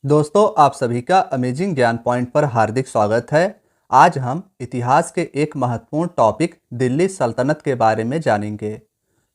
दोस्तों, आप सभी का अमेजिंग ज्ञान पॉइंट पर हार्दिक स्वागत है। आज हम इतिहास के एक महत्वपूर्ण टॉपिक दिल्ली सल्तनत के बारे में जानेंगे।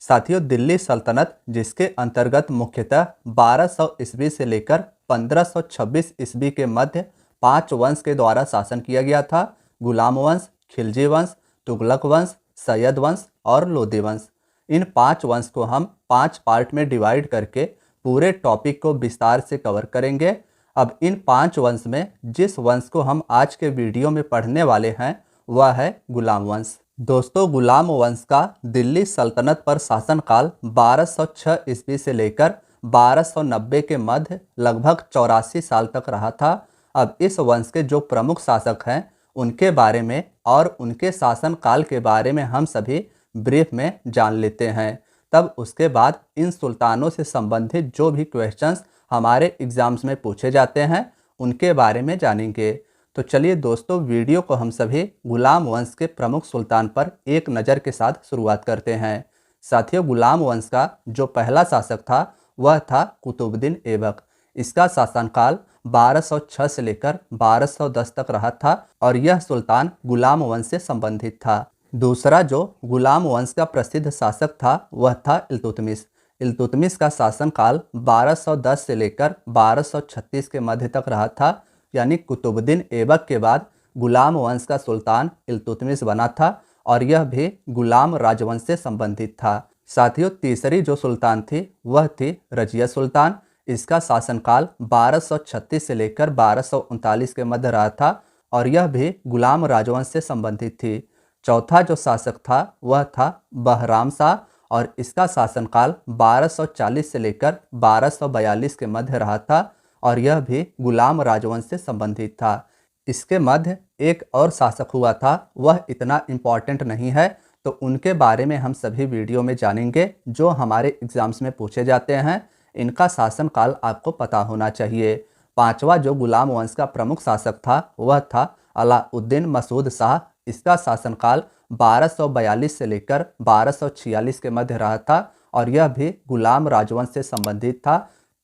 साथियों, दिल्ली सल्तनत जिसके अंतर्गत मुख्यतः 1200 ईस्वी से लेकर 1526 ईस्वी के मध्य 5 वंश के द्वारा शासन किया गया था। गुलाम वंश, खिलजी वंश, तुगलक वंश, सैयद वंश और लोधी वंश। इन 5 वंश को हम 5 पार्ट में डिवाइड करके पूरे टॉपिक को विस्तार से कवर करेंगे। अब इन 5 वंश में जिस वंश को हम आज के वीडियो में पढ़ने वाले हैं वह है गुलाम वंश। दोस्तों, गुलाम वंश का दिल्ली सल्तनत पर शासनकाल 1206 ईस्वी से लेकर 1290 के मध्य लगभग 84 साल तक रहा था। अब इस वंश के जो प्रमुख शासक हैं उनके बारे में और उनके शासनकाल के बारे में हम सभी ब्रीफ में जान लेते हैं। तब उसके बाद इन सुल्तानों से संबंधित जो भी क्वेश्चंस हमारे एग्जाम्स में पूछे जाते हैं उनके बारे में जानेंगे। तो चलिए दोस्तों, वीडियो को हम सभी गुलाम वंश के प्रमुख सुल्तान पर एक नज़र के साथ शुरुआत करते हैं। साथियों, गुलाम वंश का जो पहला शासक था वह था कुतुबुद्दीन ऐबक। इसका शासनकाल 1206 से लेकर 1210 तक रहा था और यह सुल्तान गुलाम वंश से संबंधित था। दूसरा जो गुलाम वंश का प्रसिद्ध शासक था वह था इल्तुतमिश। इल्तुतमिश का शासनकाल 1210 से लेकर 1236 के मध्य तक रहा था। यानी कुतुबुद्दीन ऐबक के बाद गुलाम वंश का सुल्तान इल्तुतमिश बना था और यह भी गुलाम राजवंश से संबंधित था। साथियों, तीसरी जो सुल्तान थी वह थी रजिया सुल्तान। इसका शासनकाल 1236 से लेकर 1239 के मध्य रहा था और यह भी गुलाम राजवंश से संबंधित थी। चौथा जो शासक था वह था बहराम शाह और इसका शासनकाल 1240 से लेकर 1242 के मध्य रहा था और यह भी गुलाम राजवंश से संबंधित था। इसके मध्य एक और शासक हुआ था, वह इतना इम्पॉर्टेंट नहीं है, तो उनके बारे में हम सभी वीडियो में जानेंगे जो हमारे एग्जाम्स में पूछे जाते हैं। इनका शासनकाल आपको पता होना चाहिए। पांचवा जो गुलाम वंश का प्रमुख शासक था वह था अलाउद्दीन मसूद शाह। इसका शासनकाल 1242 से लेकर 1246 के मध्य रहा था और यह भी गुलाम राजवंश से संबंधित था।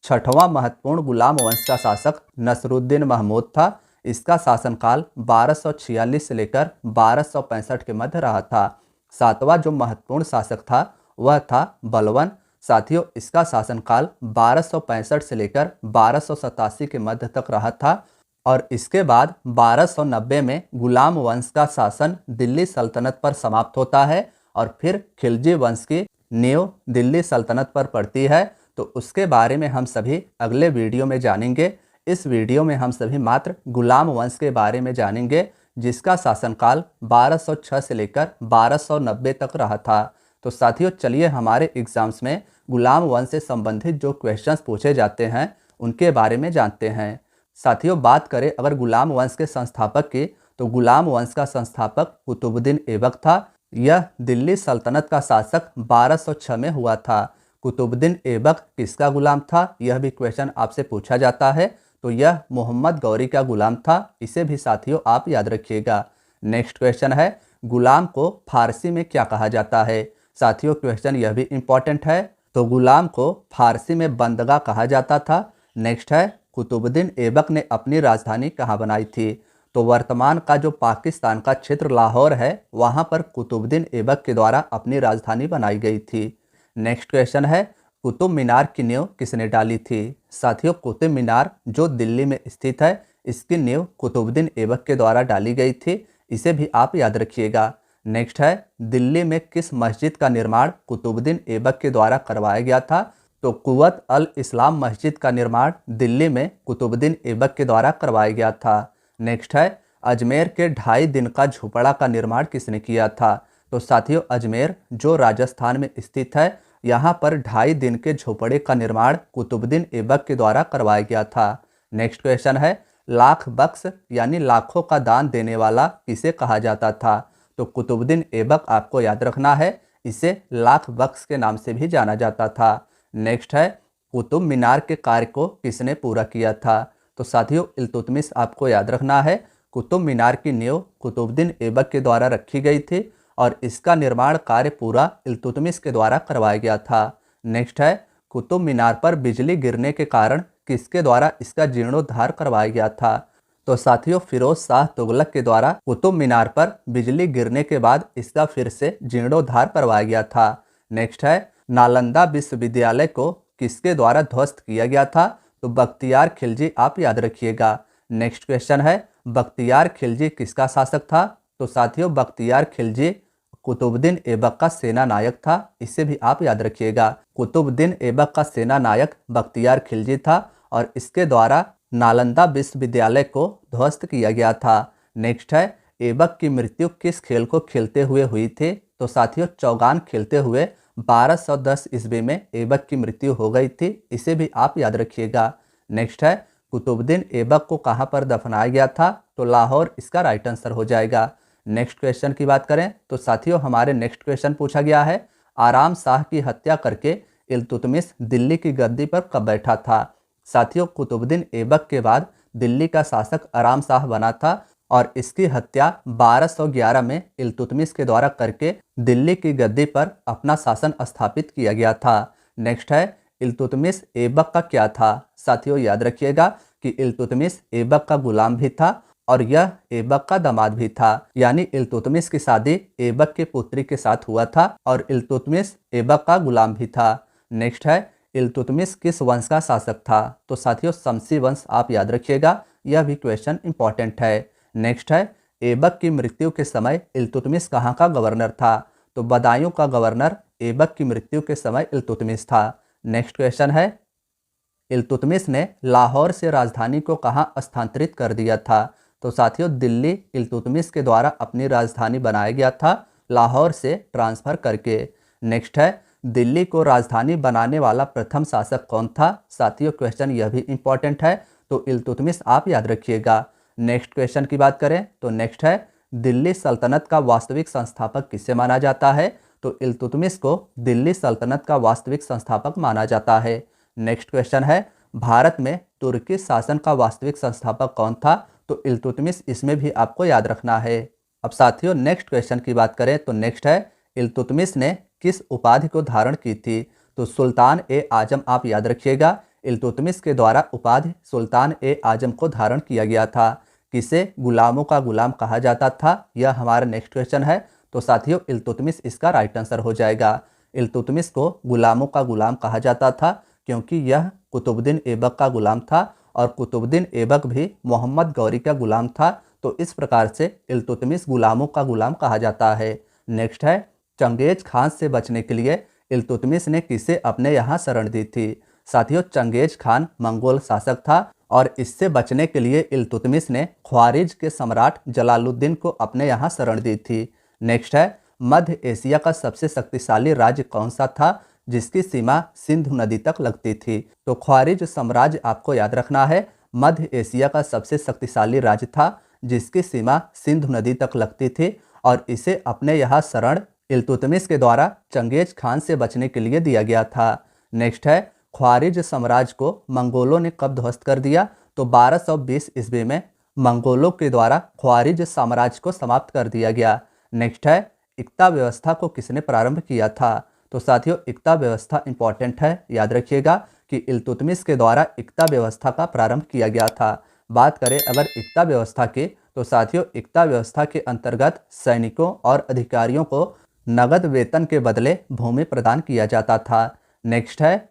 छठवां महत्वपूर्ण गुलाम वंश का शासक नसरुद्दीन महमूद था। इसका शासनकाल 1246 से लेकर 1265 के मध्य रहा था। सातवां जो महत्वपूर्ण शासक था वह था बलवन। साथियों, इसका शासनकाल 1265 से लेकर 1287 के मध्य तक रहा था और इसके बाद 1290 में गुलाम वंश का शासन दिल्ली सल्तनत पर समाप्त होता है और फिर खिलजी वंश की नींव दिल्ली सल्तनत पर पड़ती है। तो उसके बारे में हम सभी अगले वीडियो में जानेंगे। इस वीडियो में हम सभी मात्र गुलाम वंश के बारे में जानेंगे जिसका शासनकाल 1206 से लेकर 1290 तक रहा था। तो साथियों, चलिए हमारे एग्जाम्स में गुलाम वंश से संबंधित जो क्वेश्चंस पूछे जाते हैं उनके बारे में जानते हैं। साथियों, बात करें अगर गुलाम वंश के संस्थापक की, तो गुलाम वंश का संस्थापक कुतुबुद्दीन ऐबक था। यह दिल्ली सल्तनत का शासक 1206 में हुआ था। कुतुबुद्दीन ऐबक किसका गुलाम था, यह भी क्वेश्चन आपसे पूछा जाता है। तो यह मोहम्मद गौरी का गुलाम था। इसे भी साथियों आप याद रखिएगा। नेक्स्ट क्वेश्चन है, गुलाम को फारसी में क्या कहा जाता है। साथियों, क्वेश्चन यह भी इंपॉर्टेंट है। तो गुलाम को फारसी में बंदगा कहा जाता था। नेक्स्ट है, कुतुबुद्दीन ऐबक ने अपनी राजधानी कहाँ बनाई थी। तो वर्तमान का जो पाकिस्तान का क्षेत्र लाहौर है वहाँ पर कुतुबुद्दीन ऐबक के द्वारा अपनी राजधानी बनाई गई थी। नेक्स्ट क्वेश्चन है, कुतुब मीनार की नींव किसने डाली थी। साथियों, कुतुब मीनार जो दिल्ली में स्थित है इसकी नींव कुतुबुद्दीन ऐबक के द्वारा डाली गई थी। इसे भी आप याद रखिएगा। नेक्स्ट है, दिल्ली में किस मस्जिद का निर्माण कुतुबुद्दीन ऐबक के द्वारा करवाया गया था। तो कुव्वत अल इस्लाम मस्जिद का निर्माण दिल्ली में कुतुबुद्दीन ऐबक के द्वारा करवाया गया था। नेक्स्ट है, अजमेर के 2.5 दिन का झोपड़ा का निर्माण किसने किया था। तो साथियों, अजमेर जो राजस्थान में स्थित है यहाँ पर 2.5 दिन के झोपड़े का निर्माण कुतुबुद्दीन ऐबक के द्वारा करवाया गया था। नेक्स्ट क्वेश्चन है, लाख बख्श यानी लाखों का दान देने वाला किसे कहा जाता था। तो कुतुबुद्दीन ऐबक आपको याद रखना है, इसे लाख बख्श के नाम से भी जाना जाता था। नेक्स्ट है, कुतुब मीनार के कार्य को किसने पूरा किया था। तो साथियों, इल्तुतमिश आपको याद रखना है। कुतुब मीनार की नींव कुतुबुद्दीन ऐबक के द्वारा रखी गई थी और इसका निर्माण कार्य पूरा इल्तुतमिश के द्वारा करवाया गया था। नेक्स्ट है, कुतुब मीनार पर बिजली गिरने के कारण किसके द्वारा इसका जीर्णोद्धार करवाया गया था? तो साथियों, फिरोज शाह तुगलक के द्वारा कुतुब मीनार पर बिजली गिरने के बाद इसका फिर से जीर्णोद्धार करवाया गया था। नेक्स्ट है, नालंदा विश्वविद्यालय को किसके द्वारा ध्वस्त किया गया था? तो बख्तियार खिलजी, आप याद रखिएगा। नेक्स्ट क्वेश्चन है, बख्तियार खिलजी किसका शासक था? तो साथियों, बख्तियार खिलजी कुतुबुद्दीन ऐबक का सेना नायक था। इसे भी आप याद रखिएगा। कुतुबुद्दीन ऐबक का सेना नायक बख्तियार खिलजी था और इसके द्वारा नालंदा विश्वविद्यालय को ध्वस्त किया गया था। नेक्स्ट है, ऐबक की मृत्यु किस खेल को खेलते हुए हुई थी? तो साथियों, चौगान खेलते हुए 1210 ईस्वी में ऐबक की मृत्यु हो गई थी। इसे भी आप याद रखिएगा। नेक्स्ट है, कुतुबुद्दीन ऐबक को कहाँ पर दफनाया गया था? तो लाहौर इसका राइट आंसर हो जाएगा। नेक्स्ट क्वेश्चन की बात करें तो साथियों, हमारे नेक्स्ट क्वेश्चन पूछा गया है, आराम शाह की हत्या करके इल्तुतमिश दिल्ली की गद्दी पर कब बैठा था? साथियों, कुतुबुद्दीन ऐबक के बाद दिल्ली का शासक आराम शाह बना था और इसकी हत्या 1211 में इल्तुतमिश के द्वारा करके दिल्ली की गद्दी पर अपना शासन स्थापित किया गया था। नेक्स्ट है, इल्तुतमिश ऐबक का क्या था? साथियों, याद रखिएगा कि इल्तुतमिश ऐबक का गुलाम भी था और यह ऐबक का दामाद भी था। यानी इल्तुतमिश की शादी ऐबक की पुत्री के साथ हुआ था और इल्तुतमिश ऐबक का गुलाम भी था। नेक्स्ट है, इल्तुतमिश किस वंश का शासक था? तो साथियों, शमसी वंश, आप याद रखिएगा। यह भी क्वेश्चन इंपॉर्टेंट है। नेक्स्ट है, ऐबक की मृत्यु के समय इल्तुतमिश कहाँ का गवर्नर था? तो बदायूं का गवर्नर ऐबक की मृत्यु के समय इल्तुतमिश था। नेक्स्ट क्वेश्चन है, इल्तुतमिश ने लाहौर से राजधानी को कहाँ स्थानांतरित कर दिया था? तो साथियों, दिल्ली इल्तुतमिश के द्वारा अपनी राजधानी बनाया गया था, लाहौर से ट्रांसफर करके। नेक्स्ट है, दिल्ली को राजधानी बनाने वाला प्रथम शासक कौन था? साथियों, क्वेश्चन यह भी इंपॉर्टेंट है, तो इल्तुतमिश, आप याद रखिएगा। नेक्स्ट क्वेश्चन की बात करें तो नेक्स्ट है, दिल्ली सल्तनत का वास्तविक संस्थापक किसे माना जाता है? तो इल्तुतमिश को दिल्ली सल्तनत का वास्तविक संस्थापक माना जाता है। नेक्स्ट क्वेश्चन है, भारत में तुर्की शासन का वास्तविक संस्थापक कौन था? तो इल्तुतमिश, इसमें भी आपको याद रखना है। अब साथियों, नेक्स्ट क्वेश्चन की बात करें तो नेक्स्ट है, इल्तुतमिश ने किस उपाधि को धारण की थी? तो सुल्तान ए आजम, आप याद रखिएगा। इल्तुतमिश के द्वारा उपाधि सुल्तान ए आजम को धारण किया गया था। किसे गुलामों का गुलाम कहा जाता था? यह हमारा नेक्स्ट क्वेश्चन है। तो साथियों, इल्तुतमिश इसका राइट आंसर हो जाएगा। इल्तुतमिश को गुलामों का गुलाम कहा जाता था क्योंकि यह कुतुबुद्दीन ऐबक का गुलाम था और कुतुबुद्दीन ऐबक भी मोहम्मद गौरी का गुलाम था। तो इस प्रकार से इल्तुतमिश गुलामों का गुलाम कहा जाता है। नेक्स्ट है, चंगेज खान से बचने के लिए इल्तुतमिश ने किसे अपने यहाँ शरण दी थी? साथियों, चंगेज खान मंगोल शासक था और इससे बचने के लिए इल्तुतमिश ने ख्वारिज के सम्राट जलालुद्दीन को अपने यहाँ शरण दी थी। नेक्स्ट है, मध्य एशिया का सबसे शक्तिशाली राज्य कौन सा था जिसकी सीमा सिंधु नदी तक लगती थी? तो ख्वारिज साम्राज्य, आपको याद रखना है, मध्य एशिया का सबसे शक्तिशाली राज्य था जिसकी सीमा सिंधु नदी तक लगती थी और इसे अपने यहाँ शरण इल्तुतमिश के द्वारा चंगेज खान से बचने के लिए दिया गया था। नेक्स्ट है, ख्वारिज साम्राज्य को मंगोलों ने कब ध्वस्त कर दिया? तो 1220 ईस्वी में मंगोलों के द्वारा ख्वारिज साम्राज्य को समाप्त कर दिया गया। नेक्स्ट है, इक्ता व्यवस्था को किसने प्रारंभ किया था? तो साथियों, इक्ता व्यवस्था इंपॉर्टेंट है, याद रखिएगा कि इल्तुतमिश के द्वारा इक्ता व्यवस्था का प्रारंभ किया गया था। बात करें अगर इक्ता व्यवस्था की तो साथियों, इक्ता व्यवस्था के अंतर्गत सैनिकों और अधिकारियों को नगद वेतन के बदले भूमि प्रदान किया जाता था। नेक्स्ट है,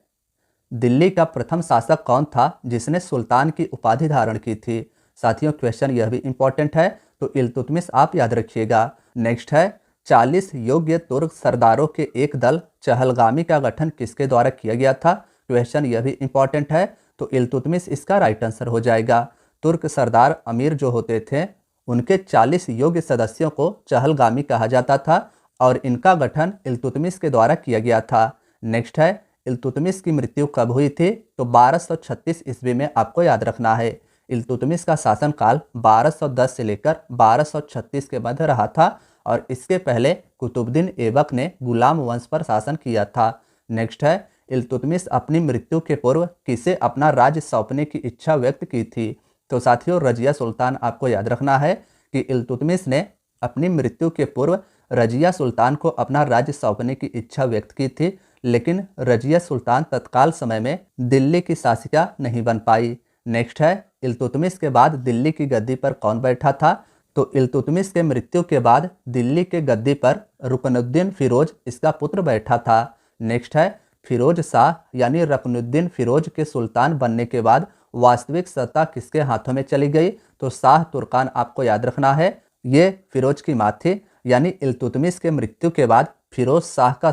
दिल्ली का प्रथम शासक कौन था जिसने सुल्तान की उपाधि धारण की थी? साथियों, क्वेश्चन यह भी इंपॉर्टेंट है, तो इल्तुतमिश, आप याद रखिएगा। नेक्स्ट है, 40 योग्य तुर्क सरदारों के एक दल चहलगामी का गठन किसके द्वारा किया गया था? क्वेश्चन यह भी इंपॉर्टेंट है, तो इल्तुतमिश इसका राइट आंसर हो जाएगा। तुर्क सरदार अमीर जो होते थे उनके 40 योग्य सदस्यों को चहलगामी कहा जाता था और इनका गठन इल्तुतमिश के द्वारा किया गया था। नेक्स्ट है, इल्तुतमिश की मृत्यु कब हुई थी? तो 1236 ईस्वी में, आपको याद रखना है। इल्तुतमिश का शासनकाल 1210 से लेकर 1236 के मध्य रहा था और इसके पहले कुतुबुद्दीन ऐबक ने गुलाम वंश पर शासन किया था। नेक्स्ट है, इल्तुतमिश अपनी मृत्यु के पूर्व किसे अपना राज्य सौंपने की इच्छा व्यक्त की थी? तो साथियों, रजिया सुल्तान, आपको याद रखना है कि इल्तुतमिश ने अपनी मृत्यु के पूर्व रजिया सुल्तान को अपना राज्य सौंपने की इच्छा व्यक्त की थी, लेकिन रजिया सुल्तान तत्काल समय में दिल्ली की शासिका नहीं बन पाई। नेक्स्ट है, इल्तुतमिश के बाद दिल्ली की गद्दी पर कौन बैठा था? तो इल्तुतमिश के मृत्यु के बाद दिल्ली के गद्दी पर रुकनुद्दीन फिरोज इसका पुत्र बैठा था। नेक्स्ट है, फिरोज शाह यानी रुकनुद्दीन फिरोज के सुल्तान बनने के बाद वास्तविक सत्ता किसके हाथों में चली गई? तो शाह तुर्कान आपको याद रखना है, ये फिरोज की माँ थी। यानी इल्तुतमिश के मृत्यु के बाद फिरोज शाह के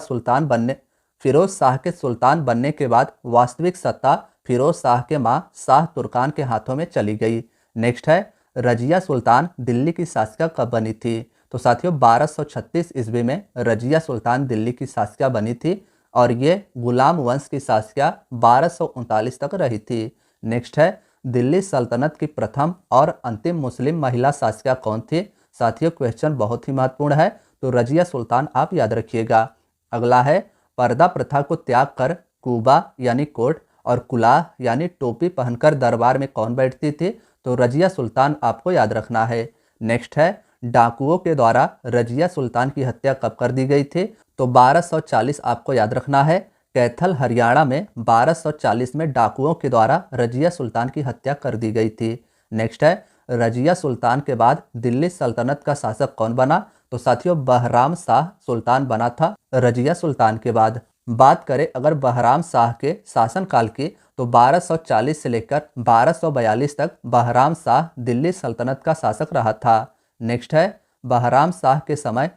सुल्तान बनने के बाद वास्तविक सत्ता फिरोज शाह के माँ शाह तुर्कान के हाथों में चली गई। नेक्स्ट है, रजिया सुल्तान दिल्ली की शासिका कब बनी थी? तो साथियों 1236 ईस्वी में रजिया सुल्तान दिल्ली की शासिका बनी थी और ये गुलाम वंश की शासिका 1239 तक रही थी। नेक्स्ट है, दिल्ली सल्तनत की प्रथम और अंतिम मुस्लिम महिला शासिका कौन थी? साथियों क्वेश्चन बहुत ही महत्वपूर्ण है, तो रजिया सुल्तान आप याद रखिएगा। अगला है, पर्दा प्रथा को त्याग कर कुबा यानी कोट और कुलाह यानी टोपी पहनकर दरबार में कौन बैठती थी? तो रजिया सुल्तान आपको याद रखना है। नेक्स्ट है, डाकुओं के द्वारा रजिया सुल्तान की हत्या कब कर दी गई थी? तो 1240 आपको याद रखना है। कैथल हरियाणा में 1240 में डाकुओं के द्वारा रजिया सुल्तान की हत्या कर दी गई थी। नेक्स्ट है, रजिया सुल्तान के बाद दिल्ली सल्तनत का शासक कौन बना? तो साथियों बहराम शाह सुल्तान बना था रजिया सुल्तान के बाद। बात करें अगर बहराम शाह के शासनकाल की, तो 1240 से लेकर 1242 तक बहराम शाह दिल्ली सल्तनत का शासक रहा था। नेक्स्ट है, बहराम शाह के समय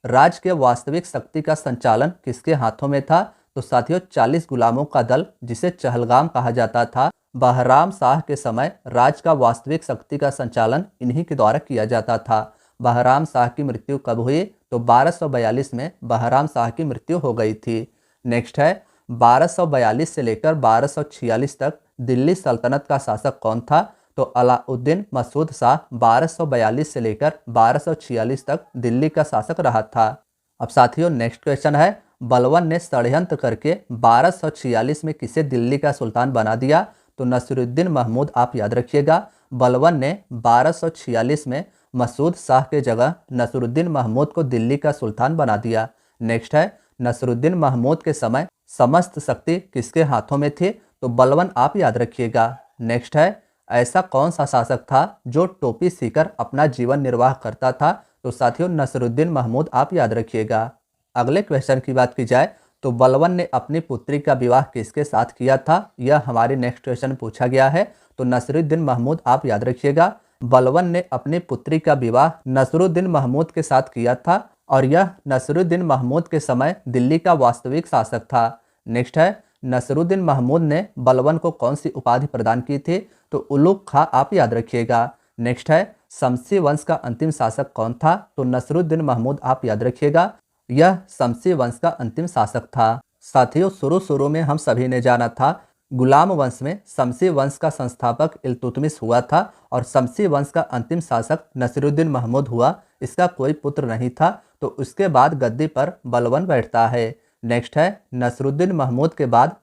राज्य के वास्तविक शक्ति का संचालन किसके हाथों में था? तो साथियों 40 गुलामों का दल जिसे चहलगाम कहा जाता था, बहराम शाह के समय राज्य का वास्तविक शक्ति का संचालन इन्हीं के द्वारा किया जाता था। बहराम शाह की मृत्यु कब हुई? तो 1242 में बहराम शाह की मृत्यु हो गई थी। नेक्स्ट है, 1242 से लेकर 1246 तक दिल्ली सल्तनत का शासक कौन था? तो अलाउद्दीन मसूद शाह 1242 से लेकर 1246 तक दिल्ली का शासक रहा था। अब साथियों नेक्स्ट क्वेश्चन है, बलबन ने षड्यंत्र करके 1246 में किसे दिल्ली का सुल्तान बना दिया? तो नसीरुद्दीन महमूद आप याद रखिएगा। बलबन ने 1246 में मसूद शाह के जगह नसीरुद्दीन महमूद को दिल्ली का सुल्तान बना दिया। नेक्स्ट है, नसीरुद्दीन महमूद के समय समस्त शक्ति किसके हाथों में थी? तो बलबन आप याद रखिएगा। नेक्स्ट है, ऐसा कौन सा शासक था जो टोपी सीकर अपना जीवन निर्वाह करता था? तो साथियों नसीरुद्दीन महमूद आप याद रखिएगा। अगले क्वेश्चन की बात की जाए तो बलबन ने अपनी पुत्री का विवाह किसके साथ किया था? यह हमारे नेक्स्ट क्वेश्चन पूछा गया है, तो नसीरुद्दीन महमूद आप याद रखिएगा। बलबन ने अपनी पुत्री का विवाह नसीरुद्दीन महमूद के साथ किया था और यह नसीरुद्दीन महमूद के समय दिल्ली का वास्तविक शासक था। नेक्स्ट है, नसीरुद्दीन महमूद ने बलबन को कौन सी उपाधि प्रदान की थी? तो उलुग खां आप याद रखिएगा। नेक्स्ट है, शमसी वंश का अंतिम शासक कौन था? तो नसीरुद्दीन महमूद आप याद रखिएगा। यह शमसी वंश का अंतिम शासक था। साथियों शुरू में हम सभी ने जाना था गुलाम वंश में शमसी वंश का संस्थापक इल्तुतमिश हुआ था और शमसी वंश का अंतिम शासक नसीरुद्दीन महमूद हुआ। इसका कोई पुत्र नहीं था, तो उसके बाद गद्दी पर बलबन बैठता है। नेक्स्ट है, नसीरुद्दीन महमूद के बाद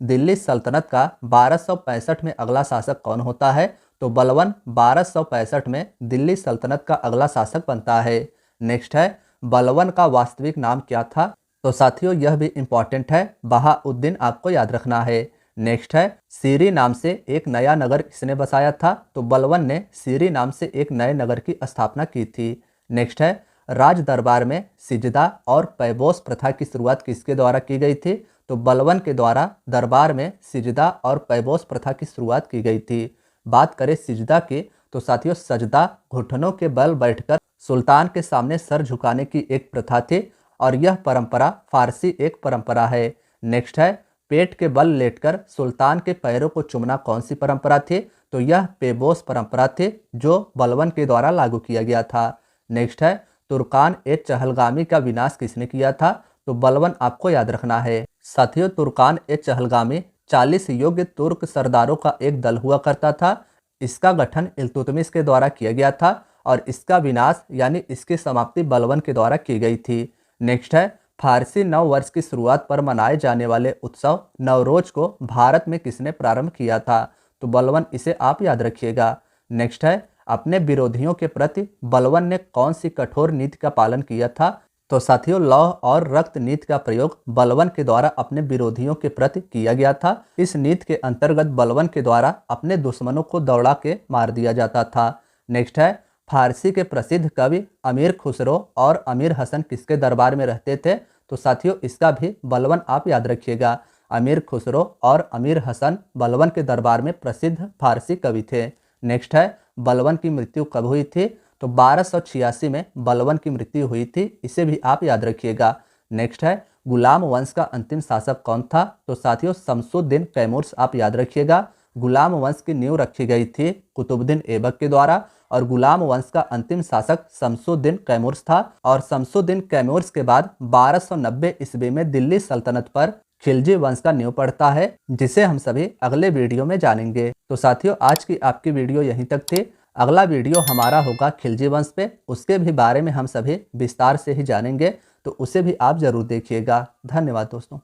दिल्ली सल्तनत का 1265 में अगला शासक कौन होता है? तो बलबन 1265 में दिल्ली सल्तनत का अगला शासक बनता है। नेक्स्ट है, बलबन का वास्तविक नाम क्या था? तो साथियों यह भी इंपॉर्टेंट है, बहाउद्दीन आपको याद रखना है। नेक्स्ट है, सीरी नाम से एक नया नगर किसने बसाया था? तो बलबन ने सीरी नाम से एक नए नगर की स्थापना की थी। नेक्स्ट है, राज दरबार में सिजदा और पैबोस प्रथा की शुरुआत किसके द्वारा की गई थी? तो बलबन के द्वारा दरबार में सिजदा और पैबोस प्रथा की शुरुआत की गई थी। बात करें सिजदा की, तो साथियों सजदा घुटनों के बल बैठकर सुल्तान के सामने सर झुकाने की एक प्रथा थी और यह परंपरा फारसी एक परंपरा है। नेक्स्ट है, पेट के बल लेटकर सुल्तान के पैरों को चूमना कौन सी परंपरा थी? तो यह पेबोस परंपरा थी जो बलबन के द्वारा लागू किया गया था। नेक्स्ट है, तुर्कान ए चहलगामी का विनाश किसने किया था? तो बलबन आपको याद रखना है। साथियों तुर्कान ए चहलगामी 40 योग्य तुर्क सरदारों का एक दल हुआ करता था। इसका गठन इल्तुतमिश के द्वारा किया गया था और इसका विनाश यानी इसकी समाप्ति बलबन के द्वारा की गई थी। नेक्स्ट है, फारसी नव वर्ष की शुरुआत पर मनाए जाने वाले उत्सव नवरोज को भारत में किसने प्रारंभ किया था? तो बलबन, इसे आप याद रखिएगा। नेक्स्ट है, अपने विरोधियों के प्रति बलबन ने कौन सी कठोर नीति का पालन किया था? तो साथियों, लौह और रक्त नीति का प्रयोग बलवन के द्वारा अपने विरोधियों के प्रति किया गया था। इस नीति के अंतर्गत बलवन के द्वारा अपने दुश्मनों को दौड़ा के मार दिया जाता था। नेक्स्ट है, फारसी के प्रसिद्ध कवि अमीर खुसरो और अमीर हसन किसके दरबार में रहते थे? तो साथियों, इसका भी बलवन आप याद रखिएगा। अमीर खुसरो और अमीर हसन बलवन के दरबार में प्रसिद्ध फारसी कवि थे। नेक्स्ट है, बलवन की मृत्यु कब हुई थी? तो 1286 में बलवन की मृत्यु हुई थी, इसे भी आप याद रखिएगा। नेक्स्ट है, गुलाम वंश का अंतिम शासक कौन था? तो साथियों, शमसुद्दीन कैमूर्स आप याद रखिएगा। गुलाम वंश की नींव रखी गई थी कुतुबुद्दीन ऐबक के द्वारा और गुलाम वंश का अंतिम शासक शमसुद्दीन कैमूर्स था। और शमसुद्दीन कैमूर्स के बाद 1290 ईस्वी में दिल्ली सल्तनत पर खिलजी वंश का नींव पड़ता है, जिसे हम सभी अगले वीडियो में जानेंगे। तो साथियों, आज की आपकी वीडियो यहीं तक थी। अगला वीडियो हमारा होगा खिलजी वंश पे, उसके भी बारे में हम सभी विस्तार से ही जानेंगे, तो उसे भी आप जरूर देखिएगा। धन्यवाद दोस्तों।